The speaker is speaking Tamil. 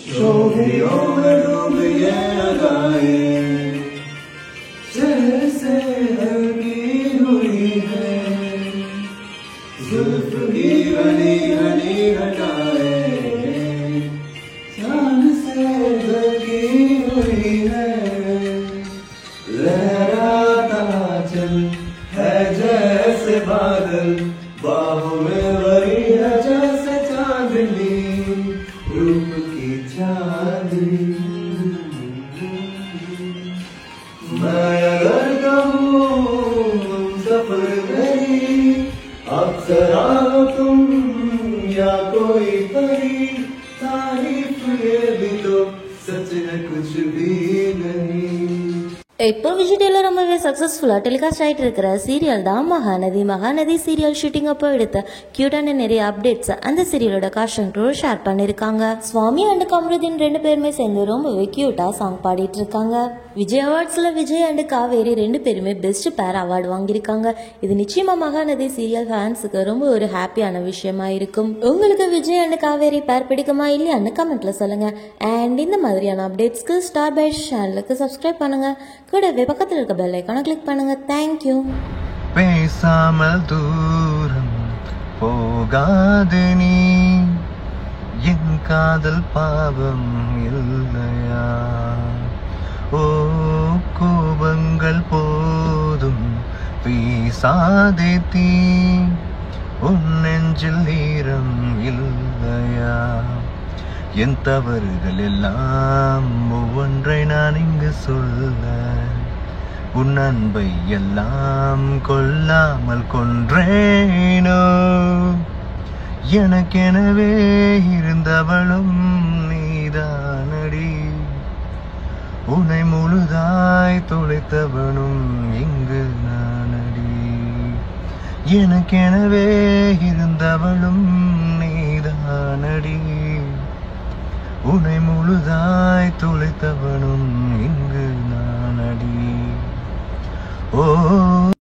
शोभियों में डूब ये अदाएं जैसे हल्की हुई है जुल्फ की घनी घनी घटाए चांद से ढकी हुई है लहराता चल है जैसे बादल बाहों में भरी है जैसे चांदनी रूप की चांदनी मैं अगर कहूँ सफर मेरी अप्सरा हो तुम या कोई परी तारीफ ये भी तो सच है कुछ भी नहीं. இப்போ விஜய் டிவில ரொம்பவே சக்ஸஸ்ஃபுல்லாக டெலிகாஸ்ட் ஆகிட்டு இருக்கிற சீரியல் தான் மகாநதி. மகாநதி சீரியல் ஷூட்டிங் அப்போ எடுத்த கியூட்டான நிறைய அப்டேட்ஸ் அந்த சீரியலோட காஸ்டியூம் ஷேர் பண்ணியிருக்காங்க. சுவாமி அண்ட் கமருதீன் 2 பேருமே சேர்ந்து ரொம்பவே கியூட்டாக சாங் பாடிட்டு இருக்காங்க. விஜய் அவார்ட்ஸில் விஜய் அண்ட் காவேரி 2 பேருமே பெஸ்ட் பேர் அவார்டு வாங்கியிருக்காங்க. இது நிச்சயமாக மகாநதி சீரியல் ஃபேன்ஸுக்கு ரொம்ப ஒரு ஹாப்பியான விஷயமா இருக்கும். உங்களுக்கு விஜய் அண்ட் காவேரி பேர் பிடிக்குமா இல்லையான்னு கமெண்ட்ல சொல்லுங்க. அண்ட் இந்த மாதிரியான அப்டேட்ஸ்க்கு ஸ்டார் பை சேனலுக்கு சப்ஸ்கிரைப் பண்ணுங்க. கூடவே பக்கத்தில் இருக்க பெல் ஐகானை கிளிக் பண்ணுங்க. தேங்க்யூ. பேசாமல் தூரம் போகாதே நீ என் காதல் பாவம் இல்லையா ஓ கோபங்கள் போதும் வீசாதே தீ உன் நெஞ்சில் ஈரம் இல்லையா என் தவறுகள் எல்லாம் ஒவ்வொன்றை நான் இங்கு சொல்ல உன் அன்பை எல்லாம் கொல்லாமல் கொன்றேனோ எனக்கெனவே இருந்தவளும் நீதானடி உன்னை முழுதாய் தொலைத்தவனும் இங்கு நானடி எனக்கெனவே இருந்தவளும் நீதானடி உன்னை முழுதாய்